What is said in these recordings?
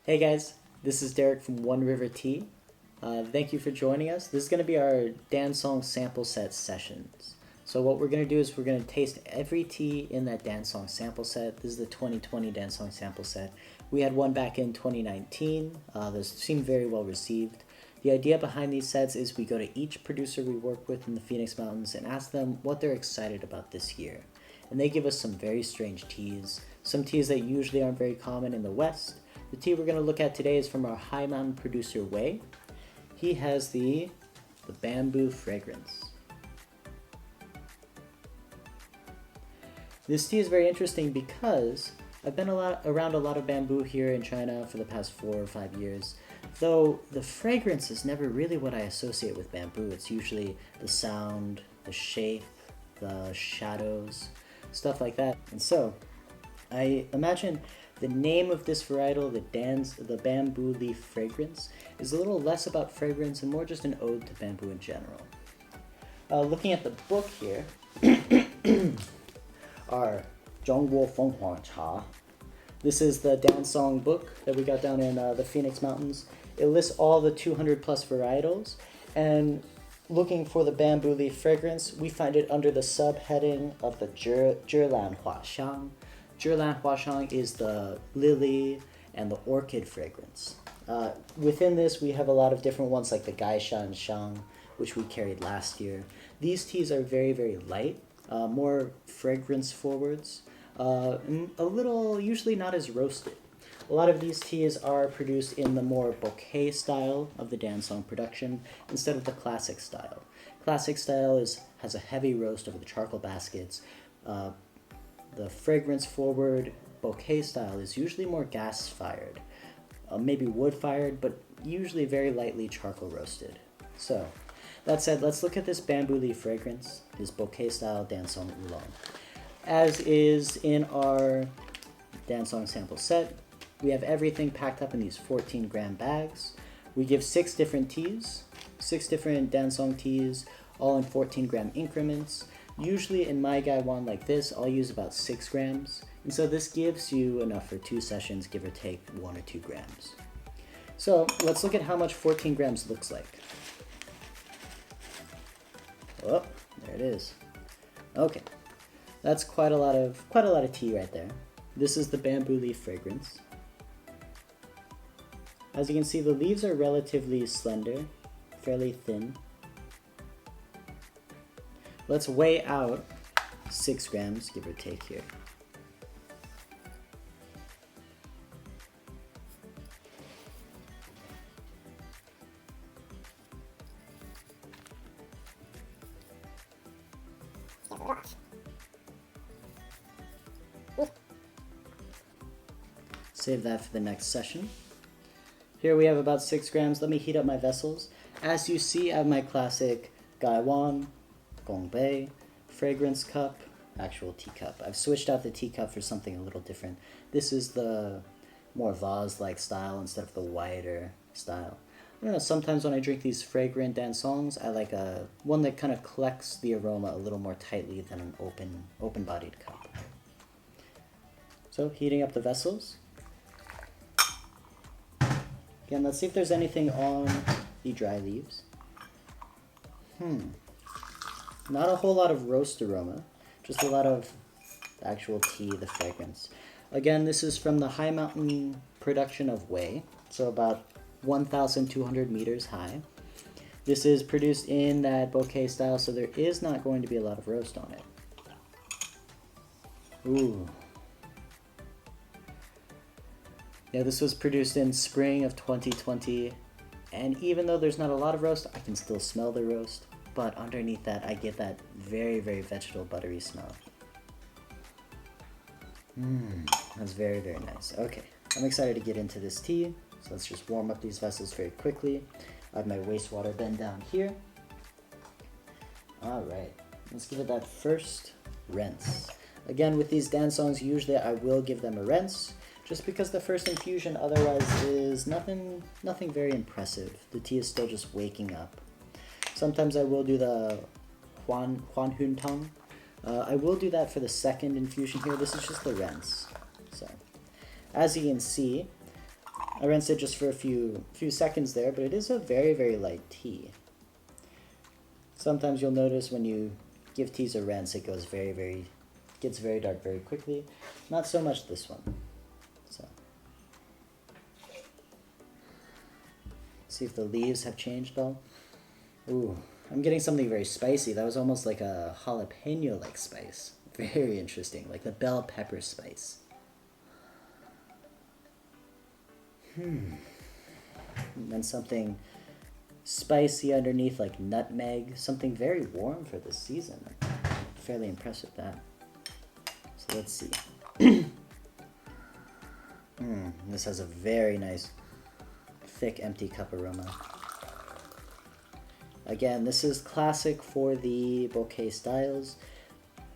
Hey guys, this is Derek from Onerivertea. Thank you for joining us. This is going to be our Dancong sample set sessions. So what we're going to do is we're going to taste every tea in that Dancong sample set. This is the 2020 Dancong sample set. We had one back in 2019. Those seemed very well received. The idea behind these sets is we go to each producer we work with in the Phoenix Mountains and ask them what they're excited about this year. And they give us some very strange teas, some teas that usually aren't very common in the West. The tea we're going to look at today is from our High Mountain producer, Wei. He has the Bamboo Fragrance. This tea is very interesting because I've been around a lot of bamboo here in China for the past 4 or 5 years, though the fragrance is never really what I associate with bamboo. It's usually the sound, the shape, the shadows, stuff like that. And so I imagine the name of this varietal, the Bamboo Leaf Fragrance, is a little less about fragrance and more just an ode to bamboo in general. Looking at the book here, our Zhongguo Fenghua Cha. This is the Dancong book that we got down in the Phoenix Mountains. It lists all the 200 plus varietals, and looking for the Bamboo Leaf Fragrance, we find it under the subheading of the Zhilan Huaxiang. Zhilan Huaxiang is the lily and the orchid fragrance. Within this, we have a lot of different ones like the Gaishan Shang, which we carried last year. These teas are very, very light, more fragrance forwards, and a little, usually not as roasted. A lot of these teas are produced in the more bouquet style of the Dancong production instead of the classic style. Classic style has a heavy roast over the charcoal baskets. The fragrance-forward bouquet style is usually more gas-fired, maybe wood-fired, but usually very lightly charcoal roasted. So, that said, let's look at this Bamboo Leaf Fragrance, this bouquet-style Dancong Oolong. As is in our Dancong sample set, we have everything packed up in these 14-gram bags. We give 6 different teas, 6 different Dancong teas, all in 14-gram increments. Usually in my gaiwan like this, I'll use about 6 grams, and so this gives you enough for 2 sessions, give or take 1 or 2 grams. So let's look at how much 14 grams looks like. Oh, there it is. Okay, that's quite a lot of tea right there. This is the Bamboo Leaf Fragrance. As you can see, the leaves are relatively slender, fairly thin. Let's weigh out 6 grams, give or take here. Save that for the next session. Here we have about 6 grams. Let me heat up my vessels. As you see, I have my classic gaiwan, Gongbei, fragrance cup, actual teacup. I've switched out the teacup for something a little different. This is the more vase-like style instead of the wider style. I don't know, sometimes when I drink these fragrant Dansongs, I like one that kind of collects the aroma a little more tightly than an open-bodied cup. So, heating up the vessels. Again, let's see if there's anything on the dry leaves. Not a whole lot of roast aroma, just a lot of the actual tea, the fragrance. Again, this is from the High Mountain production of Wei, so about 1,200 meters high. This is produced in that bouquet style, so there is not going to be a lot of roast on it. Ooh. Yeah, this was produced in spring of 2020, and even though there's not a lot of roast, I can still smell the roast. But underneath that, I get that very, very vegetable buttery smell. That's very, very nice. Okay, I'm excited to get into this tea. So let's just warm up these vessels very quickly. I have my wastewater bin down here. All right, let's give it that first rinse. Again, with these Dansongs, usually I will give them a rinse, just because the first infusion otherwise is nothing very impressive. The tea is still just waking up. Sometimes I will do the Huan Hun Tong. I will do that for the second infusion here. This is just the rinse. So, as you can see, I rinsed it just for a few seconds there, but it is a very, very light tea. Sometimes you'll notice when you give teas a rinse, it goes gets very dark very quickly. Not so much this one. So, see if the leaves have changed though. Ooh, I'm getting something very spicy. That was almost like a jalapeno-like spice. Very interesting, like the bell pepper spice. And then something spicy underneath, like nutmeg. Something very warm for this season. I'm fairly impressed with that. So let's see. This has a very nice, thick, empty cup aroma. Again, this is classic for the bouquet styles.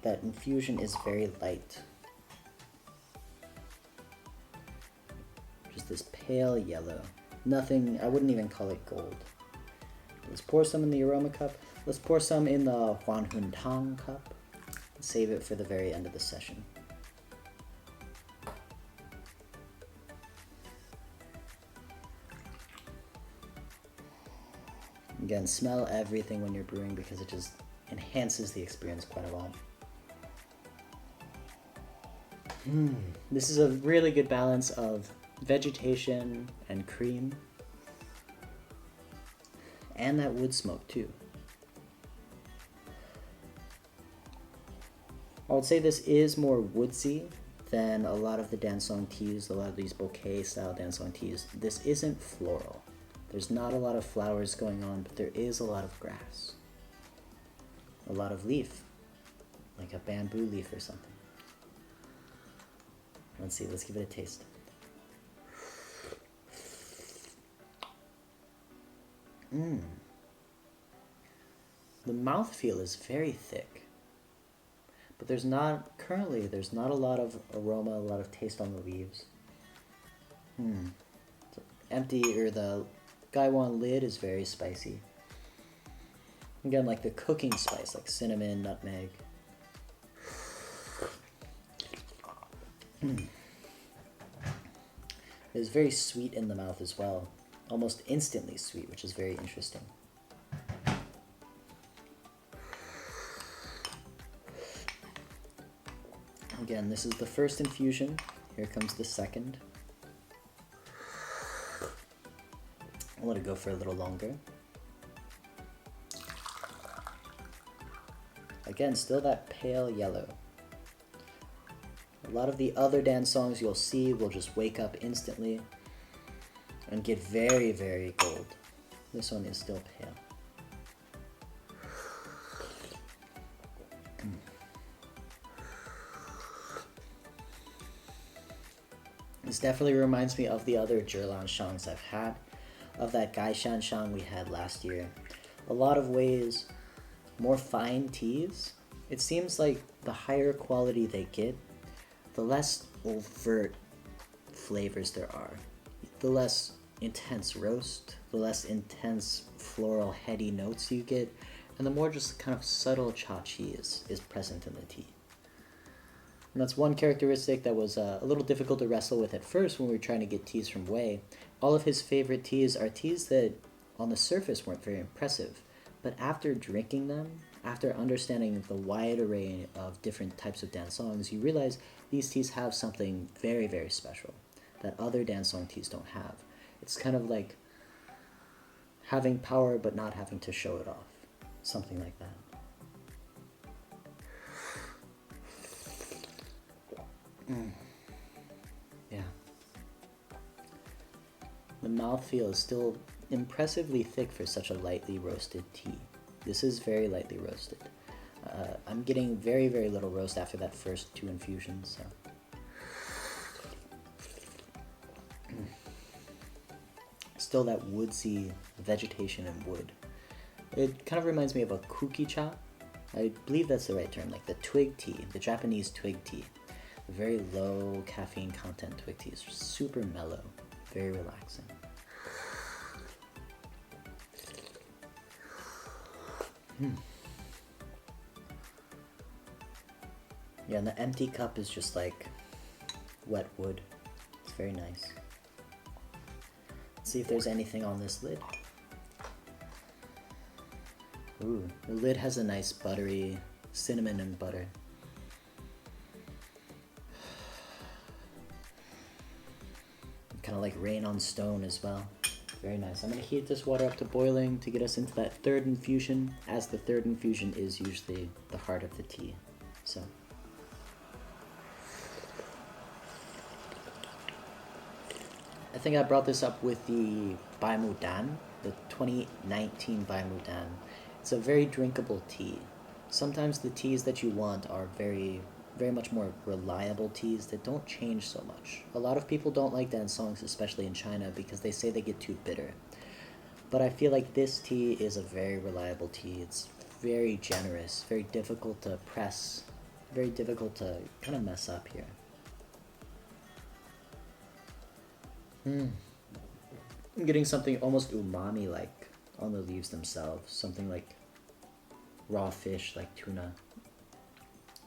That infusion is very light. Just this pale yellow. Nothing, I wouldn't even call it gold. Let's pour some in the aroma cup. Let's pour some in the Huan Hun Tang cup. Save it for the very end of the session. Again, smell everything when you're brewing because it just enhances the experience quite a lot. This is a really good balance of vegetation and cream. And that wood smoke too. I would say this is more woodsy than a lot of the Dancong teas, a lot of these bouquet style Dancong teas. This isn't floral. There's not a lot of flowers going on, but there is a lot of grass. A lot of leaf, like a bamboo leaf or something. Let's see, let's give it a taste. The mouthfeel is very thick, but there's not a lot of aroma, a lot of taste on the leaves. So empty, or the Gaiwan lid is very spicy. Again, like the cooking spice, like cinnamon, nutmeg. It's very sweet in the mouth as well. Almost instantly sweet, which is very interesting. Again, this is the first infusion. Here comes the second. I'll let it go for a little longer. Again, still that pale yellow. A lot of the other Dancongs you'll see will just wake up instantly and get very, very gold. This one is still pale. This definitely reminds me of the other Zhilan Shangs I've had, of that Gaishan Shang we had last year. A lot of ways, more fine teas. It seems like the higher quality they get, the less overt flavors there are. The less intense roast, the less intense floral heady notes you get, and the more just kind of subtle cha-chi is present in the tea. And that's one characteristic that was a little difficult to wrestle with at first when we were trying to get teas from Wei. All of his favorite teas are teas that on the surface weren't very impressive, but after drinking them, after understanding the wide array of different types of Dansongs, you realize these teas have something very, very special that other Dansong teas don't have. It's kind of like having power but not having to show it off. Something like that. Yeah. The mouthfeel is still impressively thick for such a lightly roasted tea. This is very lightly roasted. I'm getting very, very little roast after that first two infusions. So. Still that woodsy vegetation and wood. It kind of reminds me of a kuki cha. I believe that's the right term, like the twig tea, the Japanese twig tea. The very low caffeine content twig tea is super mellow, very relaxing. Yeah, and the empty cup is just like wet wood. It's very nice. see if there's anything on this lid. Ooh, the lid has a nice buttery cinnamon and butter. Kind of like rain on stone as well. Very nice. I'm going to heat this water up to boiling to get us into that third infusion, as the third infusion is usually the heart of the tea. So I think I brought this up with the Bai Mu Dan, the 2019 Bai Mu Dan. It's a very drinkable tea. Sometimes the teas that you want are very much more reliable teas that don't change so much. A lot of people don't like Dansongs, especially in China, because they say they get too bitter. But I feel like this tea is a very reliable tea. It's very generous, very difficult to press, very difficult to kind of mess up here. I'm getting something almost umami-like on the leaves themselves. Something like raw fish, like tuna,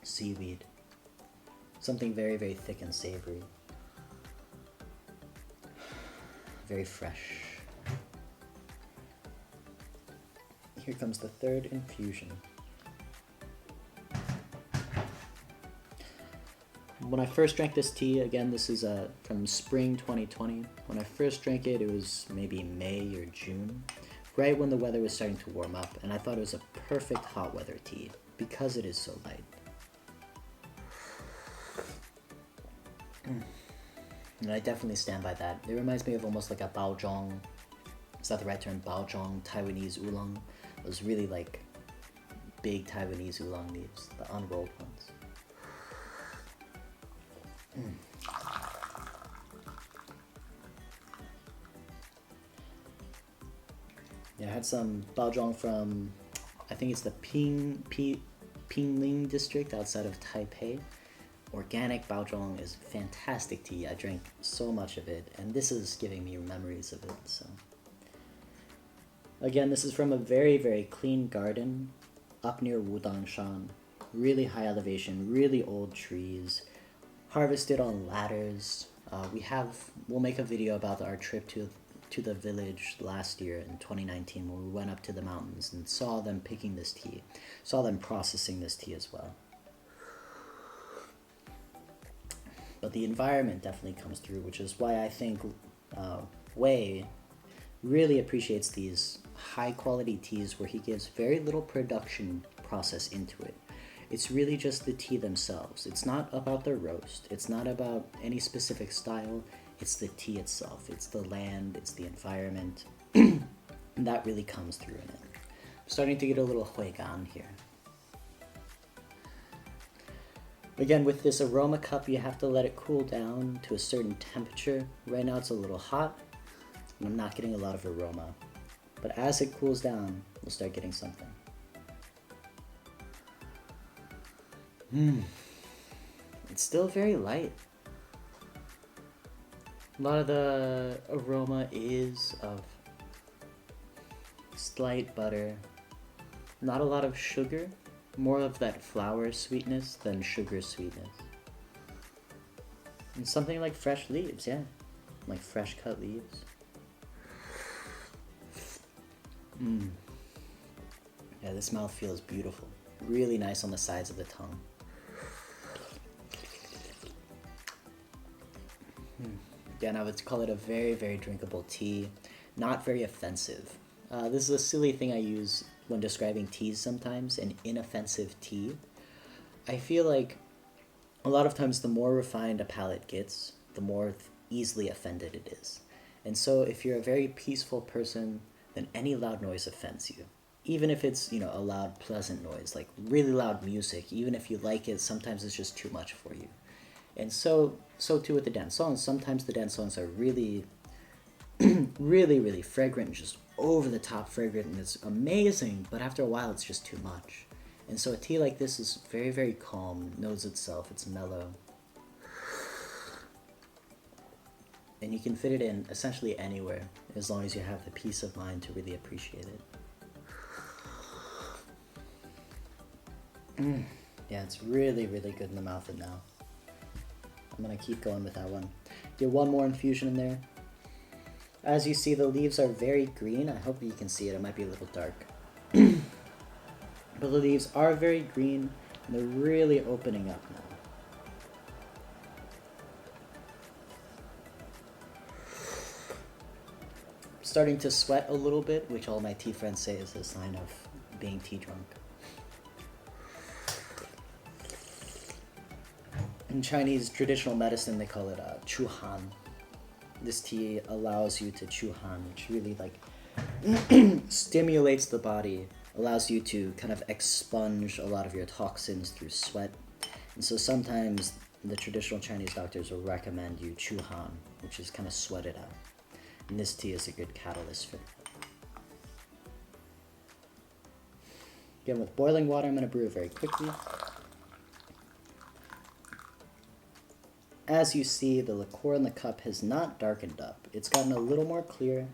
seaweed. Something very, very thick and savory. Very fresh. Here comes the third infusion. When I first drank this tea, again, this is from spring 2020. When I first drank it, it was maybe May or June, right when the weather was starting to warm up, and I thought it was a perfect hot weather tea because it is so light. And I definitely stand by that. It reminds me of almost like a baozhong, is that the right term? Baozhong Taiwanese oolong. Those really like big Taiwanese oolong leaves, the unrolled ones. Yeah, I had some baozhong from, I think it's the Pingling district outside of Taipei. Organic baozhong is fantastic tea. I drank so much of it, and this is giving me memories of it. So again, this is from a very, very clean garden up near Wudangshan. Really high elevation, really old trees, harvested on ladders. We'll make a video about our trip to the village last year in 2019 when we went up to the mountains and saw them picking this tea, saw them processing this tea as well. But the environment definitely comes through, which is why I think Wei really appreciates these high quality teas where he gives very little production process into it. It's really just the tea themselves. It's not about the roast. It's not about any specific style. It's the tea itself. It's the land. It's the environment. And that really comes through in it. I'm starting to get a little huigan here. Again, with this aroma cup, you have to let it cool down to a certain temperature. Right now it's a little hot, and I'm not getting a lot of aroma. But as it cools down, we'll start getting something. It's still very light. A lot of the aroma is of slight butter, not a lot of sugar, more of that flower sweetness than sugar sweetness. And something like fresh leaves, yeah, like fresh cut leaves. Yeah, this mouth feels beautiful. Really nice on the sides of the tongue. Again, I would call it a very, very drinkable tea. Not very offensive. This is a silly thing I use when describing teas sometimes, an inoffensive tea. I feel like a lot of times the more refined a palate gets, the more easily offended it is. And so if you're a very peaceful person, then any loud noise offends you. Even if it's, a loud, pleasant noise, like really loud music, even if you like it, sometimes it's just too much for you. And so too with the dansongs. Sometimes the dansongs are really, really, really fragrant, just over the top fragrant, and it's amazing, but after a while it's just too much. And so a tea like this is very, very calm, knows itself, it's mellow. And you can fit it in essentially anywhere, as long as you have the peace of mind to really appreciate it. Yeah, it's really, really good in the mouth and now. I'm gonna keep going with that one. Get one more infusion in there. As you see, the leaves are very green. I hope you can see it. It might be a little dark. But the leaves are very green, and they're really opening up now. Starting to sweat a little bit, which all my tea friends say is a sign of being tea drunk. In Chinese traditional medicine, they call it chu han. This tea allows you to chu han, which really like stimulates the body, allows you to kind of expunge a lot of your toxins through sweat. And so sometimes the traditional Chinese doctors will recommend you chu han, which is kind of sweat it out. And this tea is a good catalyst for that. Again, with boiling water, I'm going to brew it very quickly. As you see, the liqueur in the cup has not darkened up. It's gotten a little more clear,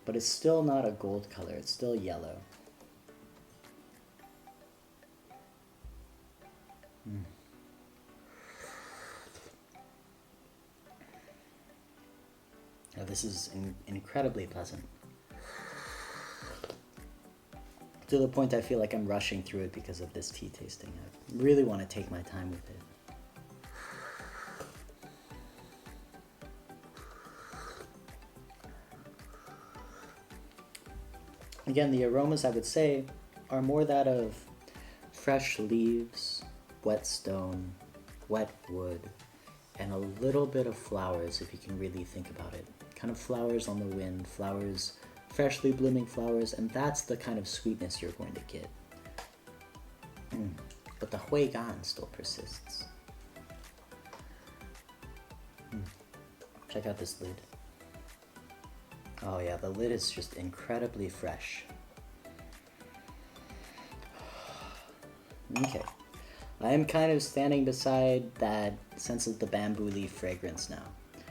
but it's still not a gold color. It's still yellow. Now, this is incredibly pleasant. To the point I feel like I'm rushing through it because of this tea tasting. I really want to take my time with it. Again, the aromas, I would say, are more that of fresh leaves, wet stone, wet wood, and a little bit of flowers, if you can really think about it. Kind of flowers on the wind, flowers, freshly blooming flowers, and that's the kind of sweetness you're going to get. But the hui gan still persists. Check out this lid. Oh yeah, the lid is just incredibly fresh. Okay. I am kind of standing beside that sense of the bamboo leaf fragrance now.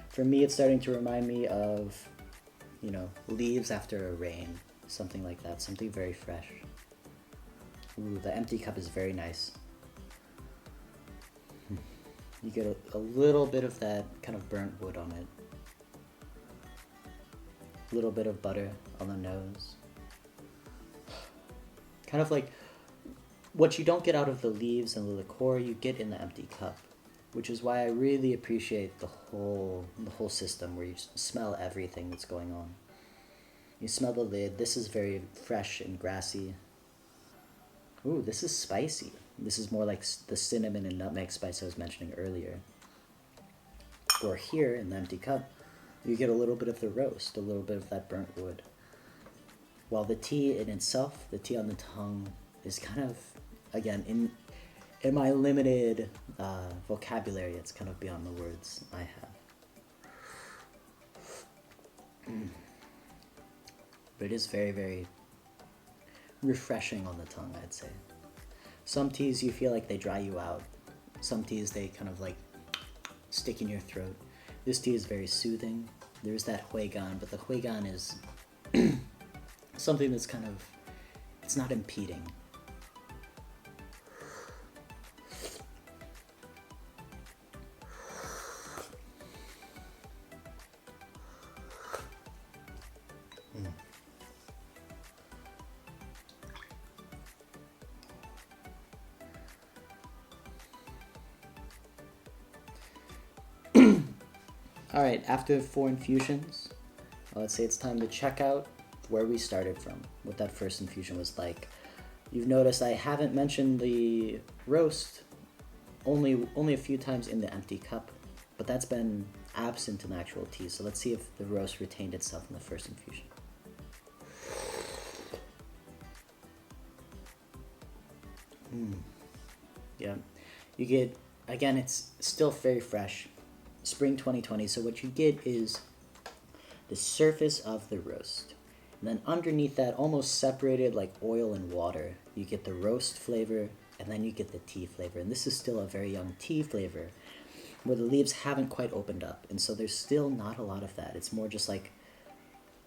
For me, it's starting to remind me of, you know, leaves after a rain. Something like that, something very fresh. Ooh, the empty cup is very nice. You get a little bit of that kind of burnt wood on it. A little bit of butter on the nose. Kind of like what you don't get out of the leaves and the liqueur, you get in the empty cup, which is why I really appreciate the whole system where you smell everything that's going on. You smell the lid. This is very fresh and grassy. Ooh, this is spicy. This is more like the cinnamon and nutmeg spice I was mentioning earlier. Or here in the empty cup, you get a little bit of the roast, a little bit of that burnt wood. While the tea in itself, the tea on the tongue, is kind of, again, in my limited vocabulary, it's kind of beyond the words I have. But it is very, very refreshing on the tongue, I'd say. Some teas you feel like they dry you out. Some teas they kind of like stick in your throat. This tea is very soothing. There's that hui gan, but the hui gan is something that's kind of, it's not impeding. Alright, after 4 infusions, let's say it's time to check out where we started from, what that first infusion was like. You've noticed I haven't mentioned the roast only a few times in the empty cup, but that's been absent in actual tea, so let's see if the roast retained itself in the first infusion. Yeah, you get, again, it's still very fresh. Spring 2020, so what you get is the surface of the roast. And then underneath that, almost separated like oil and water, you get the roast flavor, and then you get the tea flavor. And this is still a very young tea flavor, where the leaves haven't quite opened up. And so there's still not a lot of that. It's more just like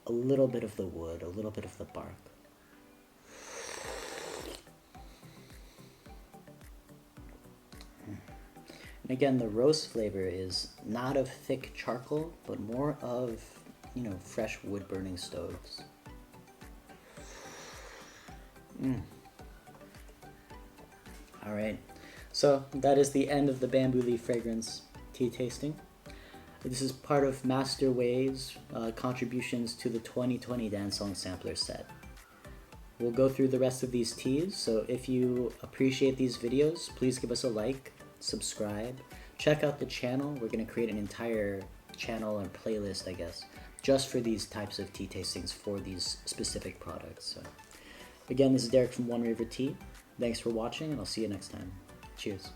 a little bit of the wood, a little bit of the bark. And again, the roast flavor is not of thick charcoal, but more of you know, fresh wood burning stoves. All right, so that is the end of the Bamboo Leaf Fragrance tea tasting. This is part of Master Way's contributions to the 2020 Dancong Sampler set. We'll go through the rest of these teas, so if you appreciate these videos, please give us a like, subscribe, check out the channel. We're going to create an entire channel and playlist, I guess, just for these types of tea tastings for these specific products. So, again, this is Derek from Onerivertea. Thanks for watching, and I'll see you next time. Cheers.